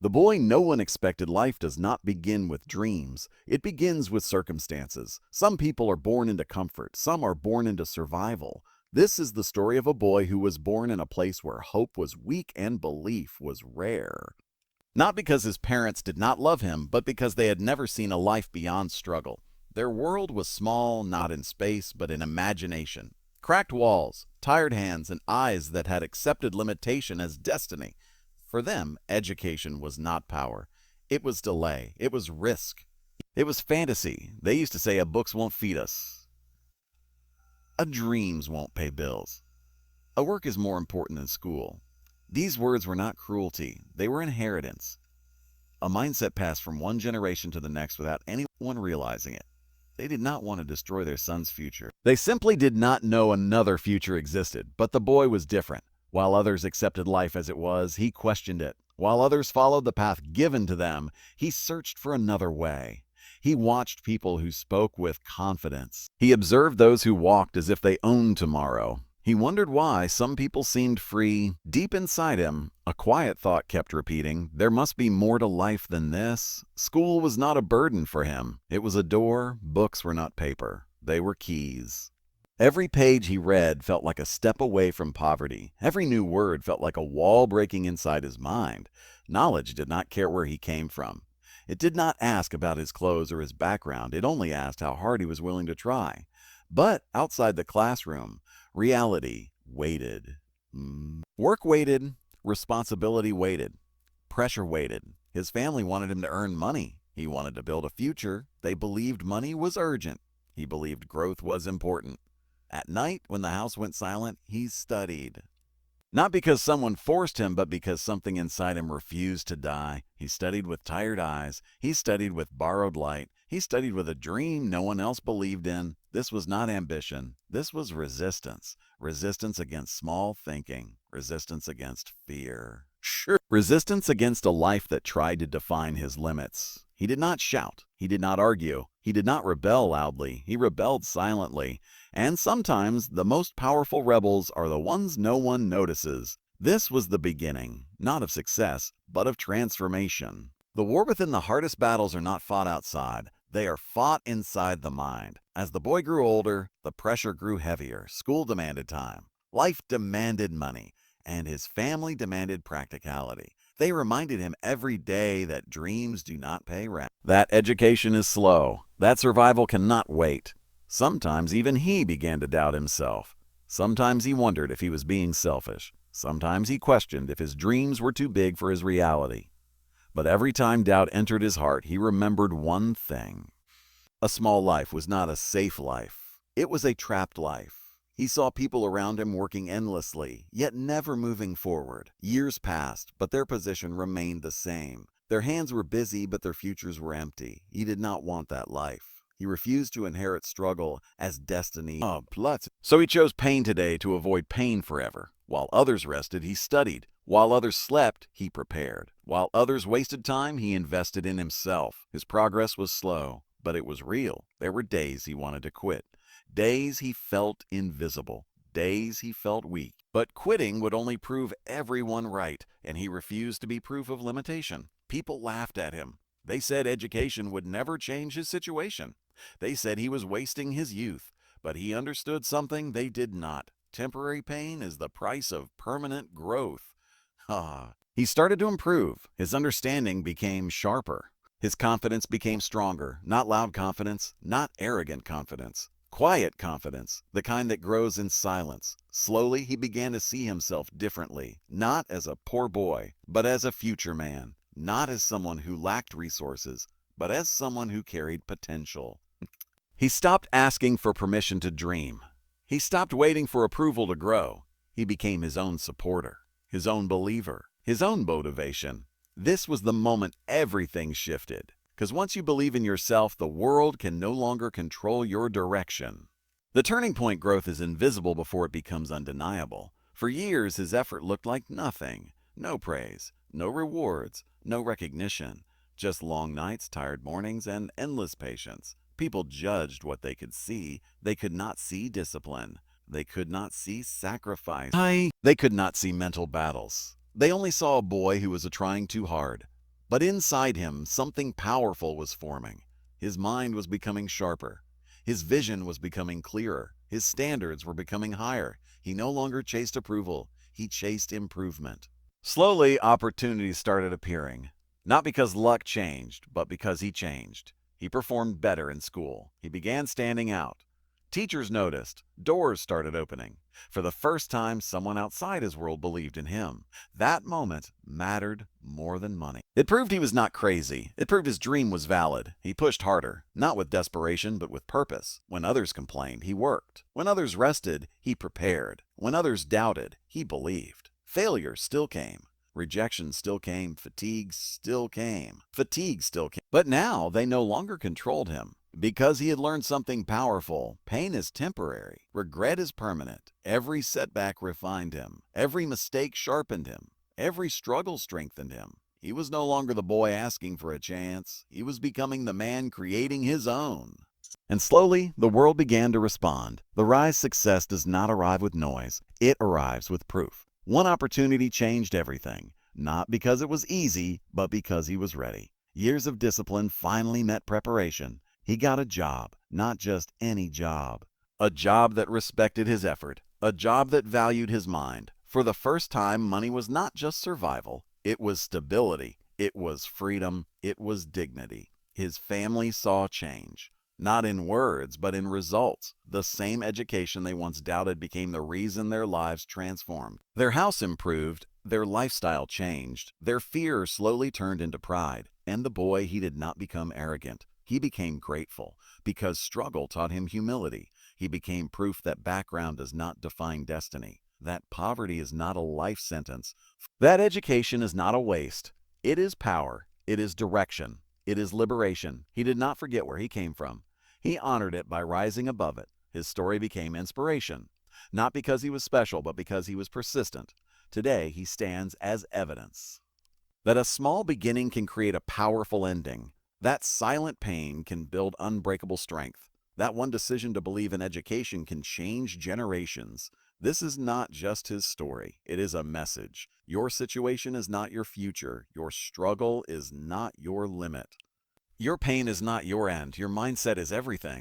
The boy no one expected. Life does not begin with dreams. It begins with circumstances. Some people are born into comfort. Some are born into survival. This is the story of a boy who was born in a place where hope was weak and belief was rare. Not because his parents did not love him, but because they had never seen a life beyond struggle. Their world was small, not in space, but in imagination. Cracked walls, tired hands, and eyes that had accepted limitation as destiny. For them, education was not power. It was delay. It was risk. It was fantasy. They used to say, "A books won't feed us. A dreams won't pay bills. A work is more important than school." These words were not cruelty. They were inheritance. A mindset passed from one generation to the next without anyone realizing it. They did not want to destroy their son's future. They simply did not know another future existed. But the boy was different. While others accepted life as it was, he questioned it. While others followed the path given to them, he searched for another way. He watched people who spoke with confidence. He observed those who walked as if they owned tomorrow. He wondered why some people seemed free. Deep inside him, a quiet thought kept repeating, there must be more to life than this. School was not a burden for him. It was a door. Books were not paper. They were keys. Every page he read felt like a step away from poverty. Every new word felt like a wall breaking inside his mind. Knowledge did not care where he came from. It did not ask about his clothes or his background. It only asked how hard he was willing to try. But outside the classroom, reality waited. Work waited. Responsibility waited. Pressure waited. His family wanted him to earn money. He wanted to build a future. They believed money was urgent. He believed growth was important. At night, when the house went silent, he studied. Not because someone forced him, but because something inside him refused to die. He studied with tired eyes. He studied with borrowed light. He studied with a dream no one else believed in. This was not ambition. This was resistance. Resistance against small thinking. Resistance against fear. Sure. Resistance against a life that tried to define his limits. He did not shout. He did not argue. He did not rebel loudly. He rebelled silently. And sometimes the most powerful rebels are the ones no one notices. This was the beginning, not of success, but of transformation. The war within the hardest battles are not fought outside. They are fought inside the mind. As the boy grew older, the pressure grew heavier. School demanded time. Life demanded money. And his family demanded practicality. They reminded him every day that dreams do not pay rent. That education is slow. That survival cannot wait. Sometimes even he began to doubt himself. Sometimes he wondered if he was being selfish. Sometimes he questioned if his dreams were too big for his reality. But every time doubt entered his heart, he remembered one thing. A small life was not a safe life. It was a trapped life. He saw people around him working endlessly, yet never moving forward. Years passed, but their position remained the same. Their hands were busy, but their futures were empty. He did not want that life. He refused to inherit struggle as destiny. So he chose pain today to avoid pain forever. While others rested, he studied. While others slept, he prepared. While others wasted time, he invested in himself. His progress was slow, but it was real. There were days he wanted to quit. Days he felt invisible. Days he felt weak. But quitting would only prove everyone right, and he refused to be proof of limitation. People laughed at him. They said education would never change his situation. They said he was wasting his youth. But he understood something they did not. Temporary pain is the price of permanent growth. He started to improve. His understanding became sharper. His confidence became stronger. Not loud confidence, not arrogant confidence. Quiet confidence, the kind that grows in silence. Slowly, he began to see himself differently, not as a poor boy, but as a future man. Not as someone who lacked resources, but as someone who carried potential. He stopped asking for permission to dream. He stopped waiting for approval to grow. He became his own supporter, his own believer, his own motivation. This was the moment everything shifted. Because once you believe in yourself, the world can no longer control your direction. The turning point growth is invisible before it becomes undeniable. For years, his effort looked like nothing. No praise, no rewards, no recognition. Just long nights, tired mornings, and endless patience. People judged what they could see. They could not see discipline. They could not see sacrifice. They could not see mental battles. They only saw a boy who was trying too hard. But inside him, something powerful was forming. His mind was becoming sharper. His vision was becoming clearer. His standards were becoming higher. He no longer chased approval. He chased improvement. Slowly, opportunities started appearing. Not because luck changed, but because he changed. He performed better in school. He began standing out. Teachers noticed. Doors started opening. For the first time, someone outside his world believed in him. That moment mattered more than money. It proved he was not crazy. It proved his dream was valid. He pushed harder, not with desperation, but with purpose. When others complained, he worked. When others rested, he prepared. When others doubted, he believed. Failure still came. Rejection still came. Fatigue still came. But now they no longer controlled him. Because he had learned something powerful, pain is temporary, regret is permanent. Every setback refined him. Every mistake sharpened him. Every struggle strengthened him. He was no longer the boy asking for a chance. He was becoming the man creating his own. And slowly, the world began to respond. The rise success does not arrive with noise. It arrives with proof. One opportunity changed everything. Not because it was easy, but because he was ready. Years of discipline finally met preparation. He got a job, not just any job. A job that respected his effort. A job that valued his mind. For the first time, money was not just survival. It was stability. It was freedom. It was dignity. His family saw change. Not in words, but in results. The same education they once doubted became the reason their lives transformed. Their house improved. Their lifestyle changed. Their fear slowly turned into pride. And the boy, he did not become arrogant. He became grateful because struggle taught him humility. He became proof that background does not define destiny, that poverty is not a life sentence, that education is not a waste. It is power. It is direction. It is liberation. He did not forget where he came from. He honored it by rising above it. His story became inspiration, not because he was special, but because he was persistent. Today, he stands as evidence that a small beginning can create a powerful ending. That silent pain can build unbreakable strength. That one decision to believe in education can change generations. This is not just his story. It is a message. Your situation is not your future. Your struggle is not your limit. Your pain is not your end. Your mindset is everything.